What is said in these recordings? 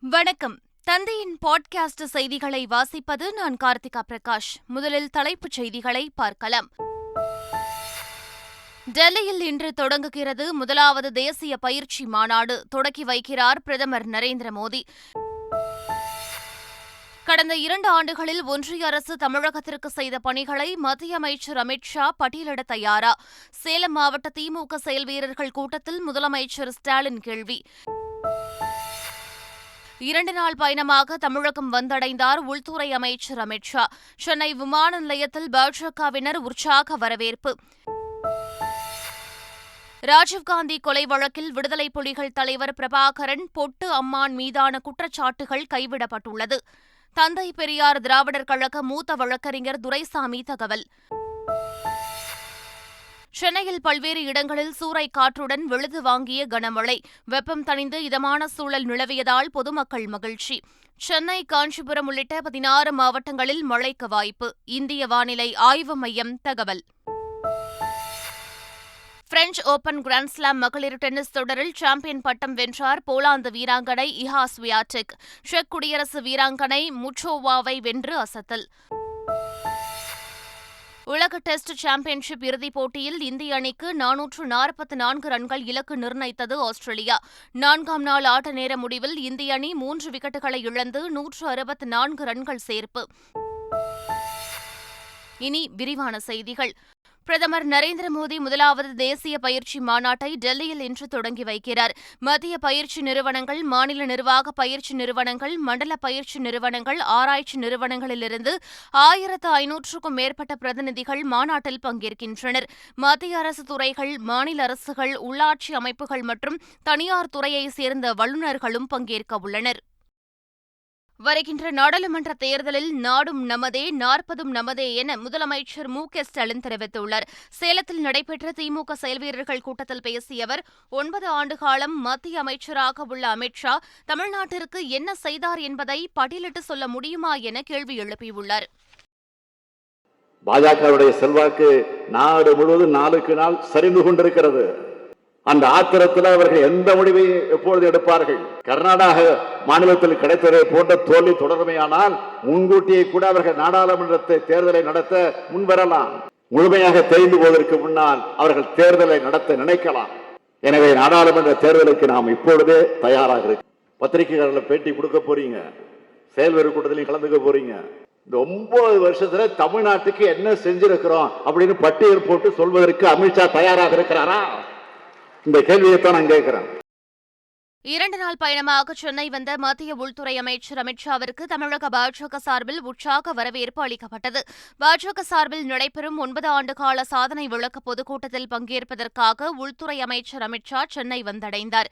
வணக்கம். தந்தையின் பாட்காஸ்ட் செய்திகளை வாசிப்பது நான் கார்த்திகா பிரகாஷ். முதலில் தலைப்புச் செய்திகளை பார்க்கலாம். டெல்லியில் இன்று தொடங்குகிறது முதலாவது தேசிய பயிற்சி மாநாடு. தொடக்கி வைக்கிறார் பிரதமர் நரேந்திர மோடி. கடந்த 2 ஆண்டுகளில் ஒன்றிய அரசு தமிழகத்திற்கு செய்த பணிகளை மத்திய அமைச்சர் அமித் ஷா பட்டியலிட தயாரா? சேலம் மாவட்ட திமுக செயல் வீரர்கள் கூட்டத்தில் முதலமைச்சர் ஸ்டாலின் கேள்வி. 2 நாள் பயணமாக தமிழகம் வந்தடைந்தார் உள்துறை அமைச்சர் அமித் ஷா. சென்னை விமான நிலையத்தில் பாஜகவினர் உற்சாக வரவேற்பு. ராஜீவ்காந்தி கொலை வழக்கில் விடுதலை புலிகள் தலைவர் பிரபாகரன் பொட்டு அம்மான் மீதான குற்றச்சாட்டுகள் கைவிடப்பட்டுள்ளது. தந்தை பெரியார் திராவிடர் கழக மூத்த வழக்கறிஞர் துரைசாமி தகவல். சென்னையில் பல்வேறு இடங்களில் சூறைக் காற்றுடன் வெளுத்து வாங்கிய கனமழை. வெப்பம் தணிந்து இதமான சூழல் நிலவியதால் பொதுமக்கள் மகிழ்ச்சி. சென்னை, காஞ்சிபுரம் உள்ளிட்ட 16 மாவட்டங்களில் மழைக்கு வாய்ப்பு. இந்திய வானிலை ஆய்வு மையம் தகவல். பிரெஞ்ச் ஓபன் கிராண்ட்ஸ்லாம் மகளிர் டென்னிஸ் தொடரில் சாம்பியன் பட்டம் வென்றார் போலாந்து வீராங்கனை இஹா ஸ்வியாடெக். செக் குடியரசு வீராங்கனை முச்சோவாவை வென்று அசத்தல். உலக டெஸ்ட் சாம்பியன்ஷிப் இறுதிப் போட்டியில் இந்திய அணிக்கு 444 ரன்கள் இலக்கு நிர்ணயித்தது ஆஸ்திரேலியா. 4ஆம் நாள் ஆட்ட நேர முடிவில் இந்திய அணி 3 விக்கெட்டுகளை இழந்து 164 ரன்கள் சேர்ப்பு. இனி விரிவான செய்திகள். பிரதமர் நரேந்திர மோடி முதலாவது தேசிய பயிற்சி மாநாட்டை டெல்லியில் இன்று தொடங்கி வைக்கிறார். மத்திய பயிற்சி நிறுவனங்கள், மாநில நிர்வாக பயிற்சி நிறுவனங்கள், மண்டல பயிற்சி நிறுவனங்கள், ஆராய்ச்சி நிறுவனங்களிலிருந்து 1500க்கும் மேற்பட்ட பிரதிநிதிகள் மாநாட்டில் பங்கேற்கின்றனர். மத்திய அரசு துறைகள், மாநில அரசுகள், உள்ளாட்சி அமைப்புகள் மற்றும் தனியார் துறையைச் சேர்ந்த வல்லுநர்களும் பங்கேற்க உள்ளனர். வருகின்ற நாடாளுமன்ற தேர்தலில் நாடும் நமதே, 40ம் நமதே என முதலமைச்சர் மு.க.ஸ்டாலின் தெரிவித்துள்ளார். சேலத்தில் நடைபெற்ற திமுக செயல்வீரர்கள் கூட்டத்தில் பேசிய அவர், 9 ஆண்டு காலம் மத்திய அமைச்சராக உள்ள அமித் ஷா தமிழ்நாட்டிற்கு என்ன செய்தார் என்பதை பட்டியலிட்டு சொல்ல முடியுமா என கேள்வி எழுப்பியுள்ளார். பாஜகவுடைய செல்வாக்கு நாடு முழுவதும் நாளுக்கு நாள் சரிந்து கொண்டிருக்கிறது. அந்த ஆத்திரத்தில் அவர்கள் எந்த முடிவை எப்பொழுது எடுப்பார்கள்? கர்நாடக மாநிலத்தில் கிடைத்ததை போன்ற தோல்வி தொடர்மையானால் முன்கூட்டியே கூட அவர்கள் நாடாளுமன்ற தேர்தலை நடத்த முன்வரலாம். முழுமையாக தெரிந்து போவதற்கு முன்னால் அவர்கள் தேர்தலை நடத்த நினைக்கலாம். எனவே நாடாளுமன்ற தேர்தலுக்கு நாம் இப்பொழுதே தயாராக இருக்கு. பத்திரிகையாளர்களை பேட்டி கொடுக்க போறீங்க, செயல்வீரர் கூட்டத்திலையும் கலந்துக்க போறீங்க. இந்த 9 வருஷத்துல தமிழ்நாட்டுக்கு என்ன செஞ்சிருக்கிறோம் அப்படின்னு பட்டியல் போட்டு சொல்வதற்கு அமித்ஷா தயாராக இருக்கிறாரா? இந்த கேள்வியைத்தான் நான் கேட்கிறேன். 2 நாள் பயணமாக சென்னை வந்த மத்திய உள்துறை அமைச்சர் அமித் ஷாவிற்கு தமிழக பாஜக சார்பில் உற்சாக வரவேற்பு அளிக்கப்பட்டது. பாஜக சார்பில் நடைபெறும் 9 ஆண்டு கால சாதனை விளக்க பொதுக்கூட்டத்தில் பங்கேற்பதற்காக உள்துறை அமைச்சர் அமித் ஷா சென்னை வந்தடைந்தார்.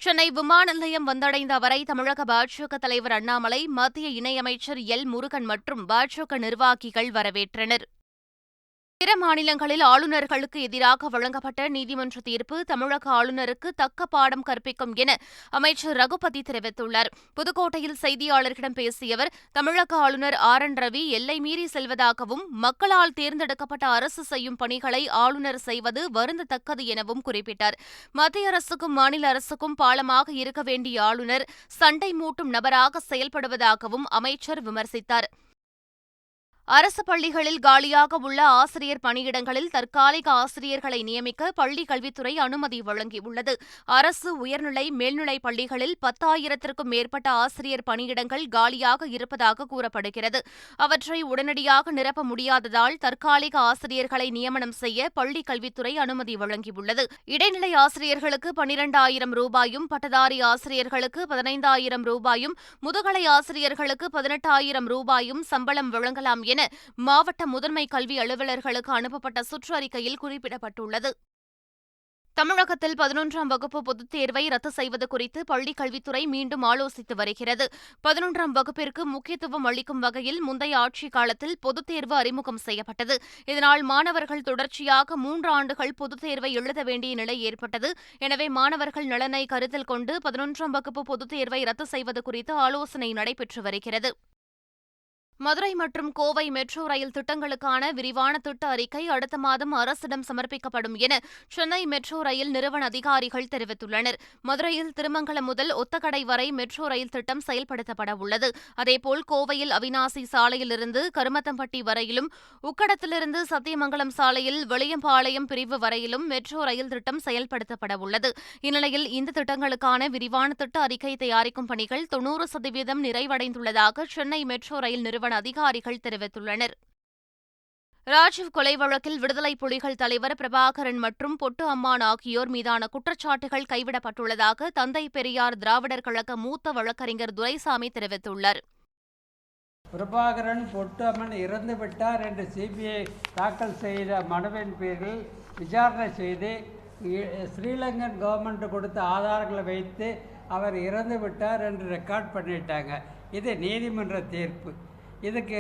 சென்னை விமான நிலையம் வந்தடைந்த அவரை தமிழக பாஜக தலைவர் அண்ணாமலை, மத்திய இணையமைச்சர் எல். முருகன் மற்றும் பாஜக நிர்வாகிகள் வரவேற்றனர். பிற மாநிலங்களில் ஆளுநர்களுக்கு எதிராக வழங்கப்பட்ட நீதிமன்ற தீர்ப்பு தமிழக ஆளுநருக்கு தக்க பாடம் கற்பிக்கும் என அமைச்சர் ரகுபதி தெரிவித்துள்ளார். புதுக்கோட்டையில் செய்தியாளர்களிடம் பேசிய அவர், தமிழக ஆளுநர் ஆர்.என். ரவி எல்லை மீறி செல்வதாகவும் மக்களால் தேர்ந்தெடுக்கப்பட்ட அரசு செய்யும் பணிகளை ஆளுநர் செய்வது வருந்தத்தக்கது எனவும் குறிப்பிட்டார். மத்திய அரசுக்கும் மாநில அரசுக்கும் பாலமாக இருக்க வேண்டிய ஆளுநர் சண்டை மூட்டும் நபராக செயல்படுவதாகவும் அமைச்சர் விமர்சித்தார். அரசு பள்ளிகளில் காலியாக உள்ள ஆசிரியர் பணியிடங்களில் தற்காலிக ஆசிரியர்களை நியமிக்க பள்ளிக் கல்வித்துறை அனுமதி வழங்கியுள்ளது. அரசு உயர்நிலை, மேல்நிலைப் பள்ளிகளில் 10,000க்கும் மேற்பட்ட ஆசிரியர் பணியிடங்கள் காலியாக இருப்பதாக கூறப்படுகிறது. அவற்றை உடனடியாக நிரப்ப முடியாததால் தற்காலிக ஆசிரியர்களை நியமனம் செய்ய பள்ளிக் கல்வித்துறை அனுமதி வழங்கியுள்ளது. இடைநிலை ஆசிரியர்களுக்கு 12,000 ரூபாயும், பட்டதாரி ஆசிரியர்களுக்கு 15,000 ரூபாயும், முதுகலை ஆசிரியர்களுக்கு 18,000 ரூபாயும் சம்பளம் வழங்கலாம் என மாவட்ட முதன்மை கல்வி அலுவலர்களுக்கு அனுப்பப்பட்ட சுற்றறிக்கையில் குறிப்பிடப்பட்டுள்ளது. தமிழகத்தில் 11ஆம் வகுப்பு பொதுத் தேர்வை ரத்து செய்வது குறித்து பள்ளிக் கல்வித்துறை மீண்டும் ஆலோசித்து வருகிறது. 11ஆம் வகுப்பிற்கு முக்கியத்துவம் அளிக்கும் வகையில் முந்தைய ஆட்சிக் காலத்தில் பொதுத் தேர்வு அறிமுகம் செய்யப்பட்டது. இதனால் மாணவர்கள் தொடர்ச்சியாக 3 ஆண்டுகள் பொதுத் தேர்வை எழுத வேண்டிய நிலை ஏற்பட்டது. எனவே மாணவர்கள் நலனை கருத்தில் கொண்டு 11ஆம் வகுப்பு பொதுத் தேர்வை ரத்து செய்வது குறித்து ஆலோசனை நடைபெற்று வருகிறது. மதுரை மற்றும் கோவை மெட்ரோ ரயில் திட்டங்களுக்கான விரிவான திட்ட அறிக்கை அடுத்த மாதம் அரசிடம் சமர்ப்பிக்கப்படும் என சென்னை மெட்ரோ ரயில் நிறுவன அதிகாரிகள் தெரிவித்துள்ளனர். மதுரையில் திருமங்கலம் முதல் ஒத்தக்கடை வரை மெட்ரோ ரயில் திட்டம் செயல்படுத்தப்பட உள்ளது. அதேபோல் கோவையில் அவிநாசி சாலையிலிருந்து கருமத்தம்பட்டி வரையிலும், உக்கடத்திலிருந்து சத்தியமங்கலம் சாலையில் வெளியம்பாளையம் பிரிவு வரையிலும் மெட்ரோ ரயில் திட்டம் செயல்படுத்தப்பட உள்ளது. இந்நிலையில் இந்த திட்டங்களுக்கான விரிவான திட்ட அறிக்கை தயாரிக்கும் பணிகள் 90% நிறைவடைந்துள்ளதாக சென்னை மெட்ரோ ரயில் நிறுவன அதிகாரிகள் தெரிவித்துள்ளனர். ராஜீவ் கொலை வழக்கில் விடுதலை புலிகள் தலைவர் பிரபாகரன் மற்றும் பொட்டு அம்மான் ஆகியோர் மீதான குற்றச்சாட்டுகள் கைவிடப்பட்டுள்ளதாக தந்தை பெரியார் திராவிடர் கழக மூத்த வழக்கறிஞர் துரைசாமி தெரிவித்துள்ளார். பிரபாகரன் பொட்டு அம்மன் இறந்துவிட்டார் என்று சிபிஐ தாக்கல் செய்த மனுவின் பேரில் விசாரணை செய்து ஸ்ரீலங்கன் கவர்மெண்ட் கொடுத்த ஆதாரங்களை வைத்து அவர் இறந்து விட்டார் என்று ரெக்கார்ட் பண்ணிட்டாங்க. இது நீதிமன்ற தீர்ப்பு. இதுக்கு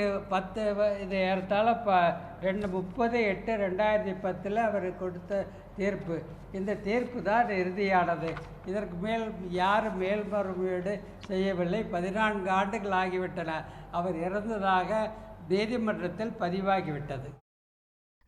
இது ஏறத்தாழ 30/8/2010 அவர் கொடுத்த தீர்ப்பு. இந்த தீர்ப்பு தான் இறுதியானது. இதற்கு மேல் யாரும் மேல்முறையீடு செய்யவில்லை. 14 ஆண்டுகள் ஆகிவிட்டன. அவர் இறந்ததாக நீதிமன்றத்தில் பதிவாகிவிட்டது.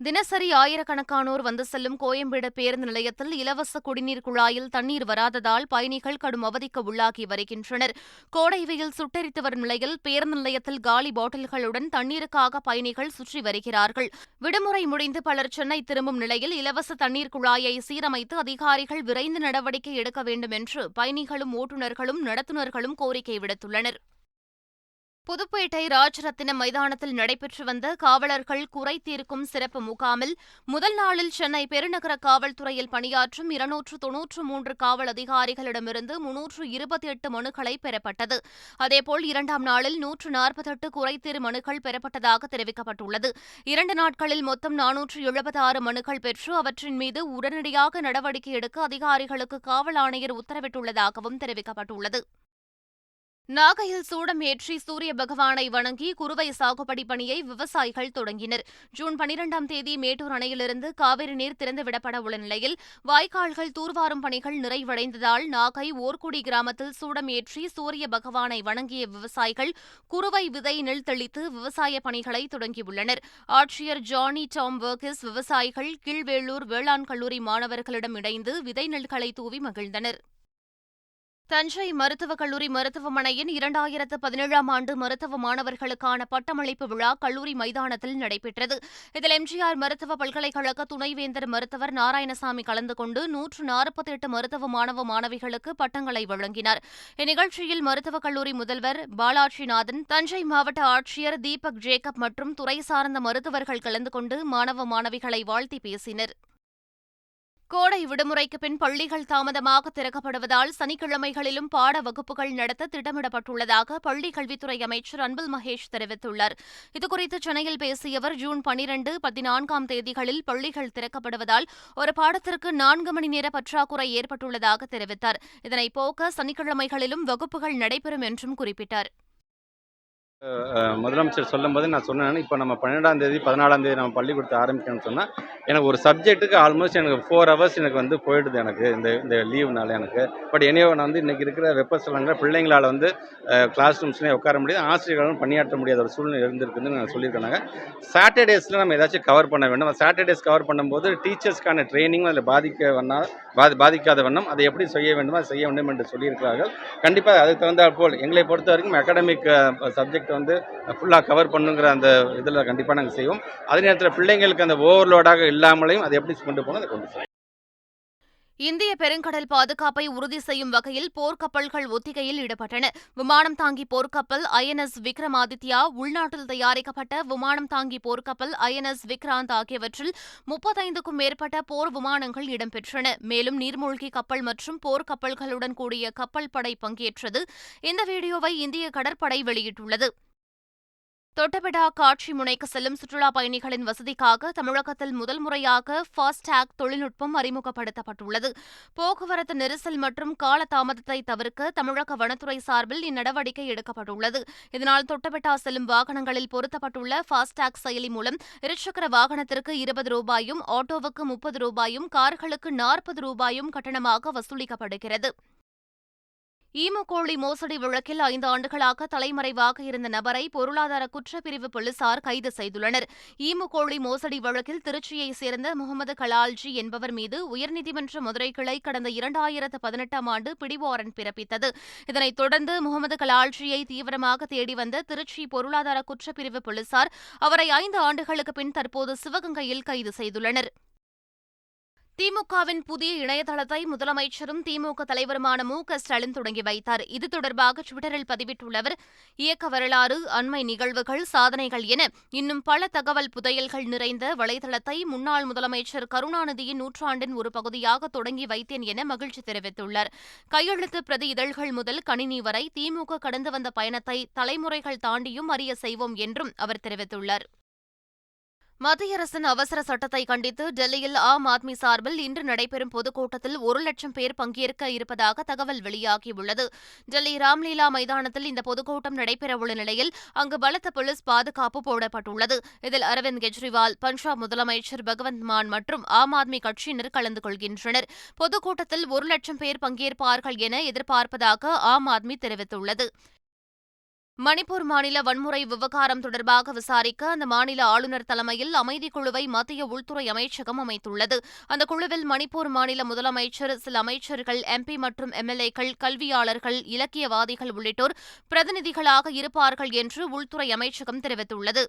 தினசரி ஆயிரக்கணக்கானோர் வந்து செல்லும் கோயம்பேடு பேருந்து நிலையத்தில் இலவச குடிநீர் குழாயில் தண்ணீர் வராததால் பயணிகள் கடும் அவதிக்கு உள்ளாகி வருகின்றனர். கோடை வெயில் சுட்டெரித்து வரும் நிலையில் பேருந்து நிலையத்தில் காலி பாட்டில்களுடன் தண்ணீருக்காக பயணிகள் சுற்றி வருகிறார்கள். விடுமுறை முடிந்து பலர் சென்னை திரும்பும் நிலையில் இலவச தண்ணீர் குழாயை சீரமைத்து அதிகாரிகள் விரைந்து நடவடிக்கை எடுக்க வேண்டும் என்று பயணிகளும் ஓட்டுநர்களும் நடத்துனர்களும் கோரிக்கை விடுத்துள்ளனர். புதுப்பேட்டை ராஜரத்தினம் மைதானத்தில் நடைபெற்று வந்த காவலர்கள் குறை தீர்க்கும் சிறப்பு முகாமில் முதல் நாளில் சென்னை பெருநகர காவல்துறையில் பணியாற்றும் 293 காவல் அதிகாரிகளிடமிருந்து 328 மனுக்களை பெறப்பட்டது. அதேபோல் 2ஆம் நாளில் 148 குறைதீர் மனுக்கள் பெறப்பட்டதாக தெரிவிக்கப்பட்டுள்ளது. 2 நாட்களில் மொத்தம் 476 மனுக்கள் பெற்று அவற்றின் மீது உடனடியாக நடவடிக்கை எடுக்க அதிகாரிகளுக்கு காவல் ஆணையர் உத்தரவிட்டுள்ளதாகவும் தெரிவிக்கப்பட்டுள்ளது. நாகையில் சூடம் ஏற்றி சூரிய பகவானை வணங்கி குறுவை சாகுபடி பணியை விவசாயிகள் தொடங்கினர். ஜூன் 12ஆம் தேதி மேட்டூர் அணையிலிருந்து காவிரி நீர் திறந்துவிடப்பட உள்ள நிலையில் வாய்க்கால்கள் தூர்வாரும் பணிகள் நிறைவடைந்ததால் நாகை ஓர்குடி கிராமத்தில் சூடம் ஏற்றி சூரிய பகவானை வணங்கிய விவசாயிகள் குறுவை விதை நெல் தெளித்து விவசாய பணிகளை தொடங்கியுள்ளனர். ஆட்சியர் ஜானி டாம் வர்கீஸ் விவசாயிகள் கீழ்வேளூர் வேளாண் கல்லூரி மாணவர்களிடம் இணைந்து விதை நெல்களை தூவி மகிழ்ந்தனர். தஞ்சை மருத்துவக் கல்லூரி மருத்துவமனையின் 2017ஆம் ஆண்டு மருத்துவ மாணவர்களுக்கான பட்டமளிப்பு விழா கல்லூரி மைதானத்தில் நடைபெற்றது. இதில் எம்ஜிஆர் மருத்துவ பல்கலைக்கழக துணைவேந்தர் மருத்துவர் நாராயணசாமி கலந்து கொண்டு 148 மருத்துவ மாணவ மாணவிகளுக்கு பட்டங்களை வழங்கினார். இந்நிகழ்ச்சியில் மருத்துவக் கல்லூரி முதல்வர் பாலாஜிநாதன், தஞ்சை மாவட்ட ஆட்சியர் தீபக் ஜேக்கப் மற்றும் துறை சார்ந்த மருத்துவர்கள் கலந்து கொண்டு மாணவ மாணவிகளை வாழ்த்தி பேசினர். கோடை விடுமுறைக்கு பின் பள்ளிகள் தாமதமாக திறக்கப்படுவதால் சனிக்கிழமைகளிலும் பாட வகுப்புகள் நடத்த திட்டமிடப்பட்டுள்ளதாக பள்ளிக் கல்வித்துறை அமைச்சர் அன்பில் மகேஷ் தெரிவித்துள்ளார். இதுகுறித்து சென்னையில் பேசிய அவர், ஜூன் 12, 14ஆம் தேதிகளில் பள்ளிகள் திறக்கப்படுவதால் ஒரு பாடத்திற்கு 4 மணி நேர பற்றாக்குறை ஏற்பட்டுள்ளதாக தெரிவித்தார். இதனை போக்க சனிக்கிழமைகளிலும் வகுப்புகள் நடைபெறும் என்றும் குறிப்பிட்டார். முதலமைச்சர் சொல்லும்போது நான் சொன்னேன், இப்போ நம்ம 12ஆம் தேதி 14ஆம் தேதி நம்ம பள்ளிக்கூடத்தை ஆரம்பிக்கணும்னு சொன்னால் எனக்கு ஒரு சப்ஜெக்ட்டுக்கு ஆல்மோஸ்ட் எனக்கு 4 ஹவர்ஸ் எனக்கு வந்து போயிடுது எனக்கு இந்த லீவுனால எனக்கு. பட் என்னையோ நான் வந்து இன்றைக்கி இருக்கிற வெப்பசலங்களை பிள்ளைங்களால் வந்து கிளாஸ் ரூம்ஸ்லேயே உட்கார முடியாது, ஆசிரியர்களும் பணியாற்ற முடியாத ஒரு சூழ்நிலை இருந்திருக்குன்னு நான் சொல்லியிருக்காங்க. சாட்டர்டேஸில் நம்ம ஏதாச்சும் கவர் பண்ண வேண்டும். சாட்டர்டேஸ் கவர் பண்ணும்போது டீச்சர்ஸ்க்கான ட்ரைனிங்கும் அதில் பாதிக்காத வண்ணம் அதை எப்படி செய்ய வேண்டுமோ அதை செய்ய வேண்டும் என்று சொல்லியிருக்கிறார்கள். கண்டிப்பாக அதுக்கு தகுந்தாற் போல் எங்களை பொறுத்த வரைக்கும் அகாடமிக் சப்ஜெக்ட் வந்து ஃபுல்லாக கவர் பண்ணுங்கிற அந்த இதில் கண்டிப்பாக நாங்கள் செய்வோம். அதே நேரத்தில் பிள்ளைங்களுக்கு அந்த ஓவர்லோடாக இல்லாமலையும் அதை எப்படி கொண்டு போகணும் அதை கொண்டு செய்வோம். இந்திய பெருங்கடல் பாதுகாப்பை உறுதி செய்யும் வகையில் போர்க்கப்பல்கள் ஒத்திகையில் ஈடுபட்டன. விமானம் தாங்கி போர்க்கப்பல் INS விக்ரமாதித்யா, உள்நாட்டில் தயாரிக்கப்பட்ட விமானம் தாங்கி போர்க்கப்பல் INS விக்ராந்த் ஆகியவற்றில் 35க்கும் மேற்பட்ட போர் விமானங்கள் இடம்பெற்றன. மேலும் நீர்மூழ்கி கப்பல் மற்றும் போர்க்கப்பல்களுடன் கூடிய கப்பல் படை பங்கேற்றது. இந்த வீடியோவை இந்திய கடற்படை வெளியிட்டுள்ளது. தொட்டபெட்டா காட்சி முனைக்கு செல்லும் சுற்றுலாப் பயணிகளின் வசதிக்காக தமிழகத்தில் முதல் முறையாக ஃபாஸ்டேக் தொழில்நுட்பம் அறிமுகப்படுத்தப்பட்டுள்ளது. போக்குவரத்து நெரிசல் மற்றும் காலதாமதத்தை தவிர்க்க தமிழக வனத்துறை சார்பில் இந்நடவடிக்கை எடுக்கப்பட்டுள்ளது. இதனால் தொட்டபெட்டா செல்லும் வாகனங்களில் பொருத்தப்பட்டுள்ள ஃபாஸ்டேக் செயலி மூலம் இருசக்கர வாகனத்திற்கு ₹20, ஆட்டோவுக்கு ₹30, கார்களுக்கு ₹40 கட்டணமாக வசூலிக்கப்படுகிறது. ஈமுக்கோழி மோசடி வழக்கில் 5 ஆண்டுகளாக தலைமறைவாக இருந்த நபரை பொருளாதார குற்றப்பிரிவு போலீசார் கைது செய்துள்ளனர். ஈமுக்கோழி மோசடி வழக்கில் திருச்சியைச் சேர்ந்த முகமது கலால்ஜி என்பவர் மீது உயர்நீதிமன்ற மதுரை கிளை கடந்த 2018ஆம் ஆண்டு பிடிவாரண்ட் பிறப்பித்தது. இதனைத் தொடர்ந்து முகமது கலால்ஜியை தீவிரமாக தேடி வந்த திருச்சி பொருளாதார குற்றப்பிரிவு போலீசார் அவரை 5 ஆண்டுகளுக்கு பின் தற்போது சிவகங்கையில் கைது செய்துள்ளனர். திமுகவின் புதிய இணையதளத்தை முதலமைச்சரும் திமுக தலைவருமான மு.க.ஸ்டாலின் தொடங்கி வைத்தார். இது தொடர்பாக டுவிட்டரில் பதிவிட்டுள்ள இயக்க வரலாறு, அண்மை நிகழ்வுகள், சாதனைகள் என இன்னும் பல தகவல் புதையல்கள் நிறைந்த வலைதளத்தை முன்னாள் முதலமைச்சர் கருணாநிதியின் நூற்றாண்டின் ஒரு பகுதியாக தொடங்கி வைத்தேன் என மகிழ்ச்சி தெரிவித்துள்ளார். கையெழுத்து பிரதி இதழ்கள் முதல் கணினி வரை திமுக கடந்து வந்த பயணத்தை தலைமுறைகள் தாண்டியும் அறிய செய்வோம் என்றும் அவர் தெரிவித்துள்ளார். மத்திய அரசின் அவசர சட்டத்தை கண்டித்து டெல்லியில் ஆம் ஆத்மி சார்பில் இன்று நடைபெறும் பொதுக்கூட்டத்தில் 1,00,000 பேர் பங்கேற்க இருப்பதாக தகவல் வெளியாகியுள்ளது. டெல்லி ராம்லீலா மைதானத்தில் இந்த பொதுக்கூட்டம் நடைபெறவுள்ள நிலையில் அங்கு பலத்த போலீஸ் பாதுகாப்பு போடப்பட்டுள்ளது. இதில் அரவிந்த் கெஜ்ரிவால், பஞ்சாப் முதலமைச்சர் பகவந்த் மான் மற்றும் ஆம் ஆத்மி கட்சியினர் கலந்து கொள்கின்றனர். பொதுக்கூட்டத்தில் 1,00,000 பேர் பங்கேற்பார்கள் என எதிர்பார்ப்பதாக ஆம் ஆத்மி தெரிவித்துள்ளது. மணிப்பூர் மாநில வன்முறை விவகாரம் தொடர்பாக விசாரிக்க அந்த மாநில ஆளுநர் தலைமையில் அமைதிக் குழுவை மத்திய உள்துறை அமைச்சகம் அமைத்துள்ளது. அந்த குழுவில் மணிப்பூர் மாநில முதலமைச்சர், சில அமைச்சர்கள், எம்பி மற்றும் எம்எல்ஏக்கள், கல்வியாளர்கள், இலக்கியவாதிகள் உள்ளிட்டோர் பிரதிநிதிகளாக இருப்பார்கள் என்று உள்துறை அமைச்சகம் தெரிவித்துள்ளது.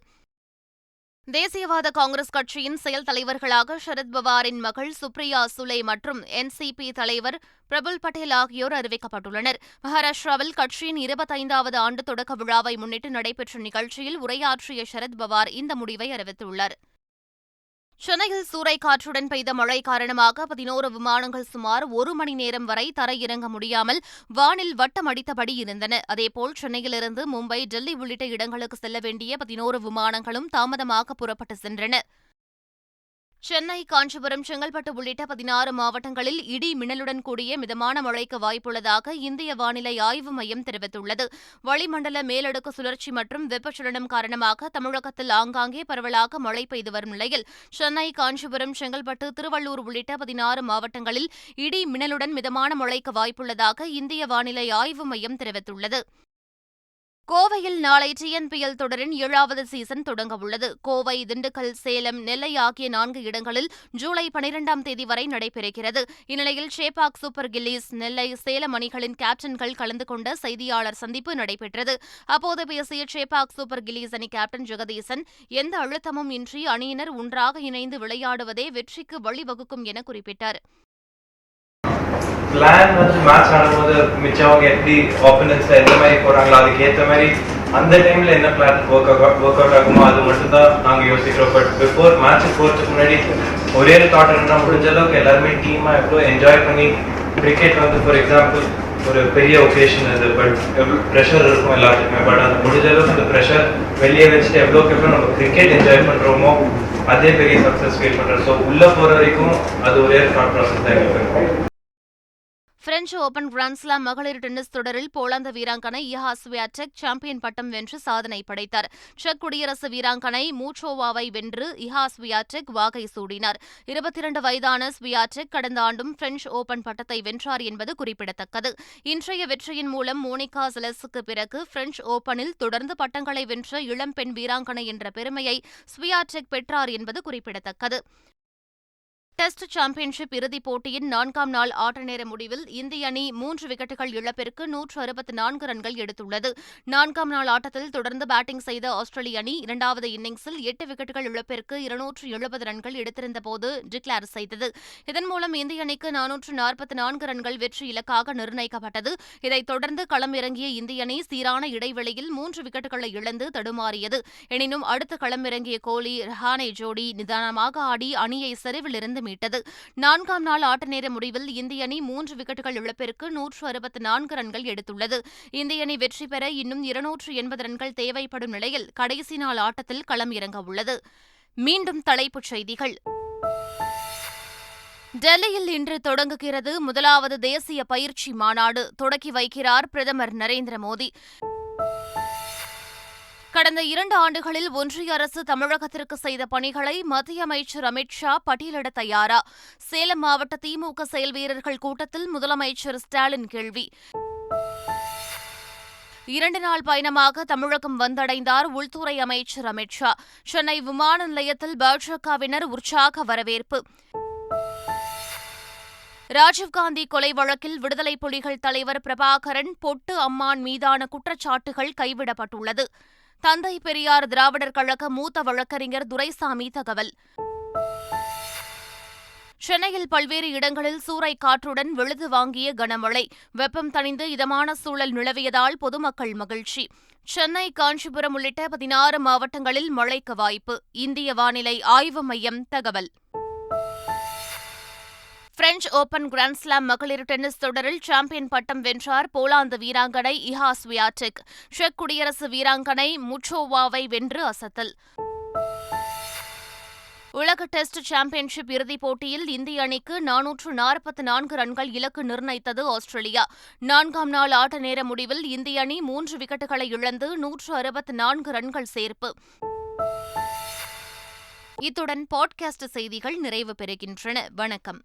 தேசியவாத காங்கிரஸ் கட்சியின் செயல் தலைவர்களாக சரத் பவாரின் மகள் சுப்ரியா சுலே மற்றும் என்சிபி தலைவர் பிரபுல் பட்டேல் ஆகியோர் அறிவிக்கப்பட்டுள்ளனர். மகாராஷ்டிராவில் கட்சியின் 25வது ஆண்டு தொடக்க விழாவை முன்னிட்டு நடைபெற்ற நிகழ்ச்சியில் உரையாற்றிய சரத் பவார் இந்த முடிவை அறிவித்துள்ளார். சென்னையில் சூறைக்காற்றுடன் பெய்த மழை காரணமாக 11 விமானங்கள் சுமார் 1 மணி நேரம் வரை தரையிறங்க முடியாமல் வானில் வட்டம் அடித்தபடி இருந்தன. அதேபோல் சென்னையிலிருந்து மும்பை, டெல்லி உள்ளிட்ட இடங்களுக்கு செல்ல வேண்டிய 11 விமானங்களும் தாமதமாக புறப்பட்டு சென்றன. சென்னை, காஞ்சிபுரம், செங்கல்பட்டு உள்ளிட்ட 16 மாவட்டங்களில் இடி மின்னலுடன் கூடிய மிதமான மழைக்கு வாய்ப்புள்ளதாக இந்திய வானிலை ஆய்வு மையம் தெரிவித்துள்ளது. வளிமண்டல மேலடுக்கு சுழற்சி மற்றும் வெப்பச்சலனம் காரணமாக தமிழகத்தில் ஆங்காங்கே பரவலாக மழை பெய்து வரும் நிலையில் சென்னை, காஞ்சிபுரம், செங்கல்பட்டு, திருவள்ளூர் உள்ளிட்ட 16 மாவட்டங்களில் இடி மின்னலுடன் மிதமான மழைக்கு வாய்ப்புள்ளதாக இந்திய வானிலை ஆய்வு மையம் தெரிவித்துள்ளது. கோவையில் நாளை டிஎன்பிஎல் தொடரின் 7வது சீசன் தொடங்கவுள்ளது. கோவை, திண்டுக்கல், சேலம், நெல்லை ஆகிய 4 இடங்களில் ஜூலை 12ஆம் தேதி வரை நடைபெறுகிறது. இந்நிலையில் சேப்பாக் சூப்பர் கில்லிஸ், நெல்லை, சேலம் அணிகளின் கேப்டன்கள் கலந்து கொண்ட செய்தியாளர் சந்திப்பு நடைபெற்றது. அப்போது பேசிய சேப்பாக் சூப்பர் கில்லிஸ் அணி கேப்டன் ஜெகதீசன், எந்த அழுத்தமும் இன்றி அணியினர் ஒன்றாக இணைந்து விளையாடுவதே வெற்றிக்கு வழிவகுக்கும் என குறிப்பிட்டார். பிளான் வந்து மேட்ச் ஆடும்போது மிச்சவங்க எப்படி ஆப்போனன்ட்ஸ்ல எந்த மாதிரி போறாங்களோ அதுக்கு ஏற்ற மாதிரி அந்த டைம்ல என்ன பிளான் ஒர்க் அவுட் ஆகுமோ அது மட்டும் தான் நாங்க யோசிக்கிறோம். பட் பிஃபோர் மேட்ச் போறதுக்கு முன்னாடி ஒரே தாட் என்ன, முடிஞ்ச அளவுக்கு எல்லாருமே டீமா எவ்வளோ என்ஜாய் பண்ணி, கிரிக்கெட் வந்து ஃபார் எக்ஸாம்பிள் ஒரு பெரிய ஒகேஷன் அது, பட் எவ்வளோ ப்ரெஷர் இருக்கும் எல்லாத்துக்குமே. பட் அது முடிஞ்ச அளவுக்கு அந்த ப்ரெஷர் வெளியே வச்சுட்டு எவ்வளோ நம்ம கிரிக்கெட் என்ஜாய் பண்றோமோ அதே பெரிய சக்ஸஸ் ஃபீல் பண்றோம். ஸோ உள்ள போற வரைக்கும் அது ஒரே தாட் ப்ராசஸ் தான் எங்களுக்கு இருக்கும். பிரெஞ்சு ஓபன் கிராண்ட்ஸ்லாம் மகளிர் டென்னிஸ் தொடரில் போலந்து வீராங்கனை இஹா ஸ்வியாடெக் சாம்பியன் பட்டம் வென்று சாதனை படைத்தார். செக் குடியரசு வீராங்கனை மூச்சோவாவை வென்று இஹா ஸ்வியாடெக் வாகை சூடினார். 22 வயதான ஸ்வியாடெக் கடந்த ஆண்டும் பிரெஞ்சு ஓபன் பட்டத்தை வென்றார் என்பது குறிப்பிடத்தக்கது. இன்றைய வெற்றியின் மூலம் மோனிகா செலஸுக்கு பிறகு பிரெஞ்சு ஓபனில் தொடர்ந்து பட்டங்களை வென்ற இளம்பெண் வீராங்கனை என்ற பெருமையை ஸ்வியாடெக் பெற்றார் என்பது குறிப்பிடத்தக்கது. டெஸ்ட் சாம்பியன்ஷிப் இறுதிப் போட்டியின் 4ஆம் நாள் ஆட்ட நேர முடிவில் இந்திய அணி 3 விக்கெட்டுகள் இழப்பிற்கு 164 ரன்கள் எடுத்துள்ளது. 4ஆம் நாள் ஆட்டத்தில் தொடர்ந்து பேட்டிங் செய்த ஆஸ்திரேலிய அணி 2வது இன்னிங்ஸில் 8 விக்கெட்டுகள் இழப்பிற்கு 270 ரன்கள் எடுத்திருந்தபோது டிக்ளேர் செய்தது. இதன் மூலம் இந்திய அணிக்கு 444 ரன்கள் வெற்றி இலக்காக நிர்ணயிக்கப்பட்டது. இதைத் தொடர்ந்து களம் இறங்கிய இந்திய அணி சீரான இடைவெளியில் 3 விக்கெட்டுகளை இழந்து தடுமாறியது. எனினும் அடுத்து களமிறங்கிய கோலி, ரஹானே ஜோடி நிதானமாக ஆடி அணியை சரிவிலிருந்து மீட்டது. 4ஆம் நாள் ஆட்ட நேர முடிவில் இந்திய அணி 3 விக்கெட்டுகள் இழப்பிற்கு 164 ரன்கள் எடுத்துள்ளது. இந்திய அணி வெற்றி பெற இன்னும் 280 ரன்கள் தேவைப்படும் நிலையில் கடைசி நாள் ஆட்டத்தில் களம் இறங்க உள்ளது. மீண்டும் தலைப்புச் செய்திகள். டெல்லியில் இன்று தொடங்குகிறது முதலாவது தேசிய பயிற்சி மாநாடு. தொடக்கி வைக்கிறார் பிரதமர் நரேந்திர மோடி. கடந்த 2 ஆண்டுகளில் ஒன்றிய அரசு தமிழகத்திற்கு செய்த பணிகளை மத்திய அமைச்சர் அமித் ஷா பட்டியலிட தயாரா? சேலம் மாவட்ட திமுக செயல் வீரர்கள் கூட்டத்தில் முதலமைச்சர் ஸ்டாலின் கேள்வி. 2 நாள் பயணமாக தமிழகம் வந்தடைந்தார் உள்துறை அமைச்சர் அமித் ஷா. சென்னை விமான நிலையத்தில் பாஜகவினர் உற்சாக வரவேற்பு. ராஜீவ்காந்தி கொலை வழக்கில் விடுதலை புலிகள் தலைவர் பிரபாகரன் பொட்டு அம்மான் மீதான குற்றச்சாட்டுகள் கைவிடப்பட்டுள்ளது. தந்தை பெரியார் திராவிடர் கழக மூத்த வழக்கறிஞர் துரைசாமி தகவல். சென்னையில் பல்வேறு இடங்களில் சூறைக் காற்றுடன் வெளுத்து வாங்கிய கனமழை. வெப்பம் தணிந்து இதமான சூழல் நிலவியதால் பொதுமக்கள் மகிழ்ச்சி. சென்னை, காஞ்சிபுரம் உள்ளிட்ட 16 மாவட்டங்களில் மழைக்கு வாய்ப்பு. இந்திய வானிலை ஆய்வு மையம் தகவல். பிரெஞ்ச் ஓபன் கிராண்ட்ஸ்லாம் மகளிர் டென்னிஸ் தொடரில் சாம்பியன் பட்டம் வென்றார் போலாந்து வீராங்கனை இஹா ஸ்வியாடெக். செக் குடியரசு வீராங்கனை முச்சோவாவை வென்று அசத்தல். உலக டெஸ்ட் சாம்பியன்ஷிப் இறுதிப் போட்டியில் இந்திய அணிக்கு 444 ரன்கள் இலக்கு நிர்ணயித்தது ஆஸ்திரேலியா. 4ஆம் நாள் ஆட்ட நேர முடிவில் இந்திய அணி 3 விக்கெட்டுகளை இழந்து 164 ரன்கள் சேர்ப்பு. இத்துடன் பாட்காஸ்ட் செய்திகள் நிறைவு பெறுகின்றன. வணக்கம்.